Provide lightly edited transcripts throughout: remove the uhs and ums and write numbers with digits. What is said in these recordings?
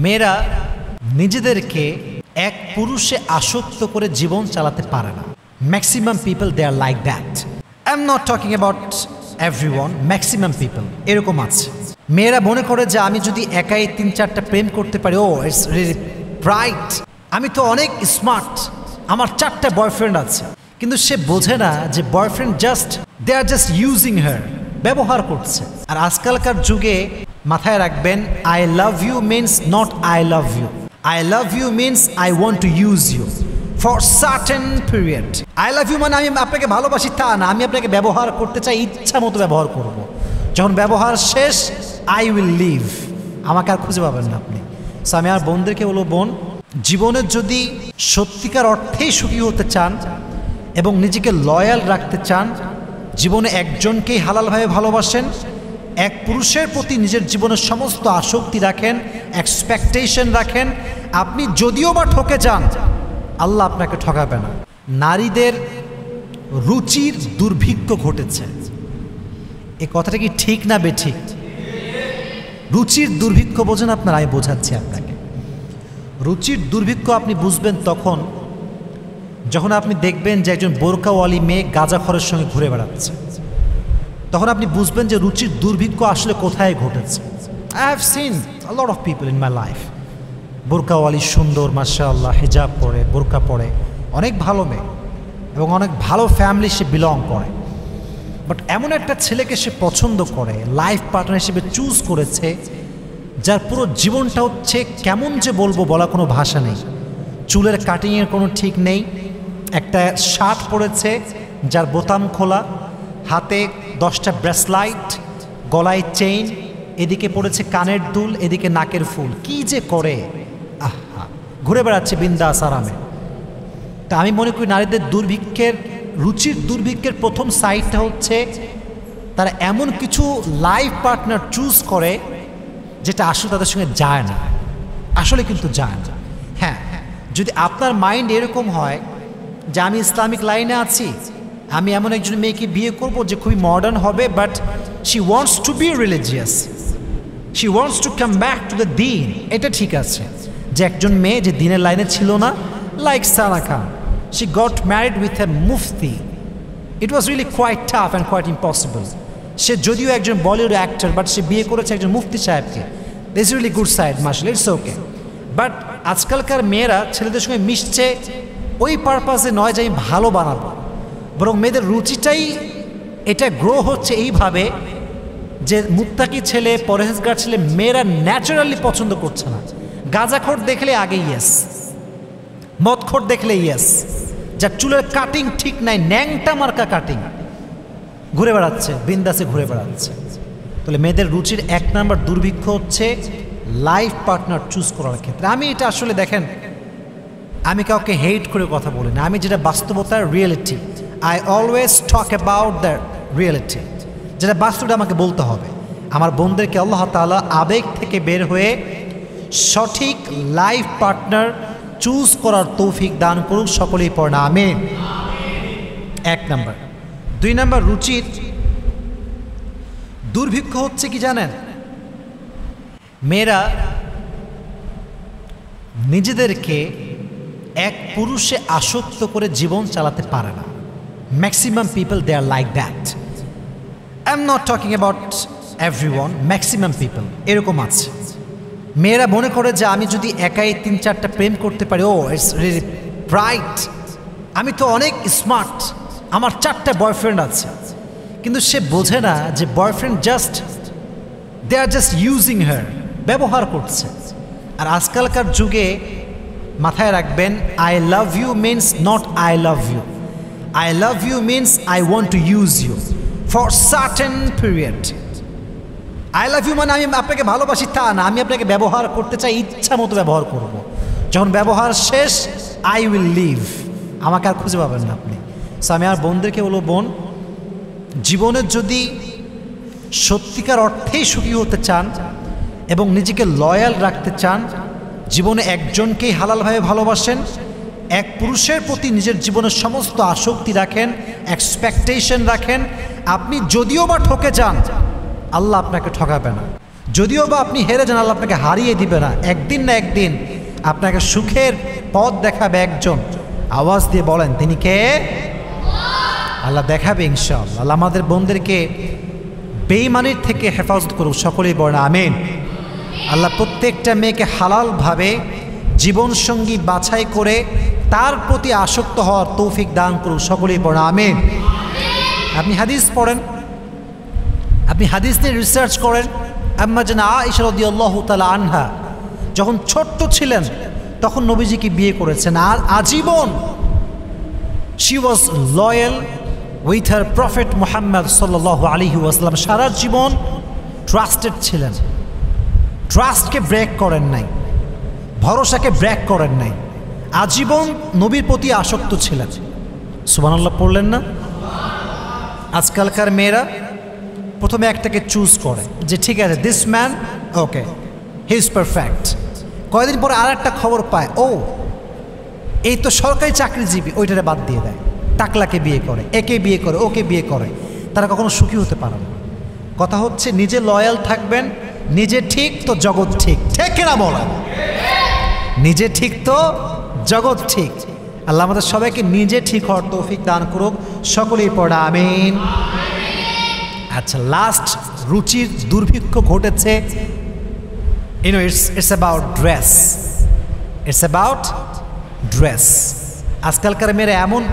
মেয়েরা নিজেদেরকে এক পুরুষে আসক্ত করে জীবন চালাতে পারে না। Maximum people they are like that. I am not talking about everyone, maximum people এরকম আছে। মেয়েরা মনে করে যে আমি যদি একাই ৩-৪টা প্রেম করতে পারি, ও ইটস রিয়েলি ব্রাইট, আমি তো অনেক স্মার্ট, আমার 4টা বয়ফ্রেন্ড আছে। কিন্তু সে বোঝে না যে boyfriend they are just using her, ব্যবহার করছে। আর আজকালকার যুগে মাথায় রাখবেন, I love you means not I love you. I love you means I want to use you for certain period. I love you মানে আমি আপনাকে ভালোবাসি তা না, আমি আপনাকে ব্যবহার করতে চাই, ইচ্ছা মতো ব্যবহার করব। যখন ব্যবহার শেষ, I will leave, আমাকে আর খুঁজে পাবেন না আপনি। সো আমি আর বোনদেরকে বলবো, বোন, জীবনে যদি সত্যিকার অর্থেই সুখী হতে চান এবং নিজেকে লয়াল রাখতে চান, জীবনে একজনকেই হালালভাবে ভালোবাসেন, এক পুরুষের প্রতি নিজের জীবনের সমস্ত আসক্তি রাখেন, এক্সপেকটেশন রাখেন, আপনি যদিও বা ঠকে যান, আল্লাহ আপনাকে ঠকাবে না। নারীদের রুচির দুর্ভিক্ষ ঘটেছে, এ কথাটা কি ঠিক না বেঠিক? রুচির দুর্ভিক্ষ বোঝেন আপনারা? আমি বোঝাচ্ছি আপনাকে। রুচির দুর্ভিক্ষ আপনি বুঝবেন তখন যখন আপনি দেখবেন যে একজন বোরকাওয়ালি মেয়ে গাঁজাখরের সঙ্গে ঘুরে বেড়াচ্ছে, তখন আপনি বুঝবেন যে রুচির দুর্ভিক্ষ আসলে কোথায় ঘটেছে। I have seen a lot of people in my life, বোরকাওয়ালি সুন্দর, মাশাআল্লাহ, হিজাব পরে, বোরকা পরে, অনেক ভালো মেয়ে এবং অনেক ভালো ফ্যামিলি সে বিলং করে, বাট এমন একটা ছেলেকে সে পছন্দ করে, লাইফ পার্টনার হিসেবে চুজ করেছে, যার পুরো জীবনটা হচ্ছে কেমন যে বলবো, বলা কোনো ভাষা নেই। চুলের কাটিংয়ের কোনো ঠিক নেই, একটা শার্ট পরেছে যার বোতাম খোলা, হাতে 10টা ব্রেসলাইট, গলায় চেইন, এদিকে পড়েছে কানের দুল, এদিকে নাকের ফুল, কি যে করে, আহা, ঘুরে বেড়াচ্ছে বিন্দাস আরামে। তা আমি মনে করি নারীদের রুচির দুর্ভিক্ষের প্রথম সাইডটা হচ্ছে তারা এমন কিছু লাইফ পার্টনার চুজ করে যেটা আসলে তাদের সঙ্গে যায় না, আসলে কিন্তু যায় না। হ্যাঁ, যদি আপনার মাইন্ড এরকম হয় যে আমি ইসলামিক লাইনে আছি, আমি এমন একজন মেয়েকে বিয়ে করব যে খুবই মডার্ন হবে, but she wants to be religious, she wants to come back to the দিন, এটা ঠিক আছে। যে একজন মেয়ে যে দিনের লাইনে ছিল না, like Sara Khan, she got married with a মুফতি, it was really quite tough and quite impossible. সে যদিও একজন বলিউড অ্যাক্টর, বাট সে বিয়ে করেছে একজন মুফতি সাহেবকে। দিস রিয়েলি গুড সাইড, মাশাআল্লাহ, ইটস ওকে। বাট আজকালকার মেয়েরা ছেলেদের সঙ্গে মিশছে ওই পারপাসে নয় যে আমি ভালো বানাবো, বরং মেয়েদের রুচিটাই এটা গ্রো হচ্ছে এইভাবে যে মুত্তাকি ছেলে, পরহেজগার ছেলে মেয়েরা ন্যাচারালি পছন্দ করছে না। গাঁজাখোর দেখলে আগে ইয়েস, মদখোর দেখলে ইয়েস, যার চুলের কাটিং ঠিক নাই, ন্যাংটা মার্কা কাটিং, ঘুরে বেড়াচ্ছে বিন্দাসে, ঘুরে বেড়াচ্ছে। তাহলে মেয়েদের রুচির 1 নাম্বার দুর্ভিক্ষ হচ্ছে লাইফ পার্টনার চুজ করার ক্ষেত্রে। আমি এটা আসলে দেখেন, আমি কাউকে হেট করে কথা বলি না, আমি যেটা বাস্তবতার reality, I always talk about the reality, যেটা বাস্তবটা আমাকে বলতে হবে। আমার বোনদেরকে আল্লাহ তাআলা আবেগ থেকে বের হয়ে সঠিক লাইফ পার্টনার চুজ করার তৌফিক দান করুক, সকলেই পড়না আমিন। 1 নাম্বার। 2 নাম্বার, রুচির দুর্ভিক্ষ হচ্ছে কি জানেন? মেয়েরা নিজেদেরকে এক পুরুষে আসক্ত করে জীবন চালাতে পারে না। Maximum people they are like that. I am not talking about everyone, maximum people এরকম আছে। মেয়েরা মনে করে যে আমি যদি একাই 3-4টা প্রেম করতে পারি, ও ইটস রিয়েলি ব্রাইট, আমি তো অনেক স্মার্ট, আমার 4টা বয়ফ্রেন্ড আছে। কিন্তু সে বোঝে না যে boyfriend they are just using her, ব্যবহার করছে। আর আজকালকার যুগে মাথায় রাখবেন, I love you means not I love you. I love you means I want to use you for certain period. I love you মানে আমি আপনাকে ভালোবাসি তা না, আমি আপনাকে ব্যবহার করতে চাই, ইচ্ছা মতো ব্যবহার করব। যখন ব্যবহার শেষ, I will leave, আমাকে আর খুঁজে পাবেন না আপনি। সো আমি আর বোনদেরকে বলবো, বোন, জীবনে যদি সত্যিকার অর্থেই সুখী হতে চান এবং নিজেকে লয়াল রাখতে চান, জীবনে একজনকেই হালালভাবে ভালোবাসেন, এক পুরুষের প্রতি নিজের জীবনের সমস্ত আসক্তি রাখেন, এক্সপেকটেশন রাখেন, আপনি যদিও বা ঠকে যান, আল্লাহ আপনাকে ঠকাবে না। যদিও বা আপনি হেরে যান, আল্লাহ আপনাকে হারিয়ে দিবে না। একদিন না একদিন আপনাকে সুখের পথ দেখাবে একজন। আওয়াজ দিয়ে বলেন তিনি কে? আল্লাহ দেখাবে ইনশাআল্লাহ। আল্লাহ আমাদের বোনদেরকে বেঈমানির থেকে হেফাজত করুক, সকলেই বলেন আমিন। আল্লাহ প্রত্যেকটা মেয়েকে হালালভাবে জীবনসঙ্গী বাছাই করে তার প্রতি আসক্ত হওয়ার তৌফিক দান করুক, সকলেই বলেন আমিন। আপনি হাদিস পড়েন, আপনি হাদিস নিয়ে রিসার্চ করেন। আম্মা জান আয়েশা রাদিয়াল্লাহু তাআলা আনহা যখন ছোট্ট ছিলেন তখন নবীজিকে বিয়ে করেছেন, আর আজীবন she was loyal with her prophet Muhammad সাল্লাল্লাহু আলাইহি ওয়াসাল্লাম। সারা জীবন ট্রাস্টেড ছিলেন, ট্রাস্টকে ব্রেক করেন নাই, ভরসাকে ব্রেক করেন নাই, আজীবন নবীর প্রতি আসক্ত ছিলেন। সুবহানাল্লাহ পড়লেন না? আজকালকার মেয়েরা প্রথমে একটাকে চুজ করে যে ঠিক আছে this man okay he is perfect. কয়েকদিন পরে আর একটা খবর পায়, ও এই তো সরকারি চাকরিজীবী, ওইটারে বাদ দিয়ে দেয়, টাকলাকে বিয়ে করে, একে বিয়ে করে, ওকে বিয়ে করে। তারা কখনো সুখী হতে পারে না। কথা হচ্ছে নিজে লয়াল থাকবেন, নিজে ঠিক তো জগৎ ঠিক, ঠিক কিনা বলেন? নিজে ঠিক তো জগৎ ঠিক। আল্লাহ আমাদের সবাইকে নিজে ঠিক হওয়ার তৌফিক দান করুক, সকলেই পড়া আমিন। আচ্ছা, লাস্ট রুচির দুর্ভিক্ষ ঘটেছে, it's about dress, it's about dress. আজকালকার মেয়েরা এমন,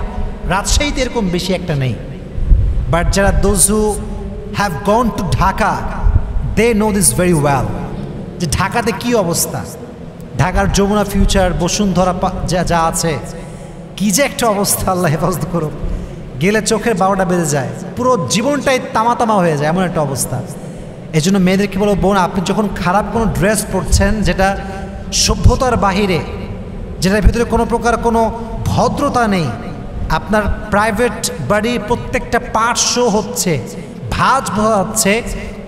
রাজশাহীতে এরকম বেশি একটা নেই, বাট যারা those who have gone to Dhaka they know this very well, যে ঢাকাতে কি অবস্থা। ঢাকার যমুনা ফিউচার, বসুন্ধরা যা আছে, কি যে একটা অবস্থা, আল্লাহ হেফাজত করুক। গেলে চোখের 12টা বেজে যায়, পুরো জীবনটাই তামা তামা হয়ে যায়, এমন একটা অবস্থা। এই জন্য মেয়েদেরকে বলবো, বোন আপনি যখন খারাপ কোনো ড্রেস পরছেন যেটা সভ্যতার বাহিরে, যেটার ভিতরে কোনো প্রকার কোনো ভদ্রতা নেই, আপনার প্রাইভেট বাড়ির প্রত্যেকটা পার্ট শো হচ্ছে, ভাঁজ বোঝা যাচ্ছে,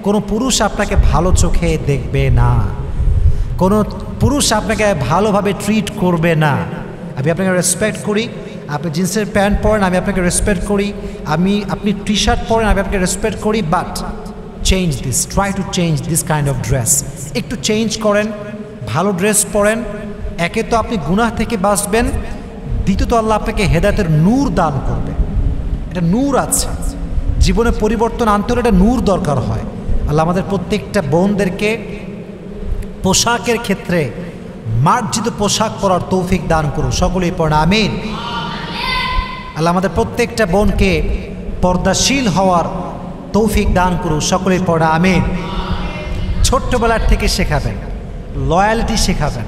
কোনো পুরুষ আপনাকে ভালো চোখে দেখবে না, কোনো পুরুষ আপনাকে ভালোভাবে ট্রিট করবে না। আমি আপনাকে রেসপেক্ট করি, আপনি জিন্সের প্যান্ট পরেন, আমি আপনাকে রেসপেক্ট করি, আপনি টি শার্ট পরেন, আমি আপনাকে রেসপেক্ট করি, but change this, try to change this kind of dress. একটু চেঞ্জ করেন, ভালো ড্রেস পরেন। একে তো আপনি গুনাহ থেকে বাঁচবেন, দ্বিতীয়ত আল্লাহ আপনাকে হেদায়েতের নূর দান করবে। এটা নূর আছে, জীবনে পরিবর্তন আনতে হলে এটা নূর দরকার হয়। আল্লাহ আমাদের প্রত্যেকটা বোনদেরকে পোশাকের ক্ষেত্রে মার্জিত পোশাক পরার তৌফিক দান করুন, সকলেই পড়া আমিন। আল্লাহ আমাদের প্রত্যেকটা বোনকে পর্দাশীল হওয়ার তৌফিক দান করুন, সকলেই পড়া আমিন। ছোট্টবেলার থেকে শেখাবেন, লয়ালিটি শেখাবেন।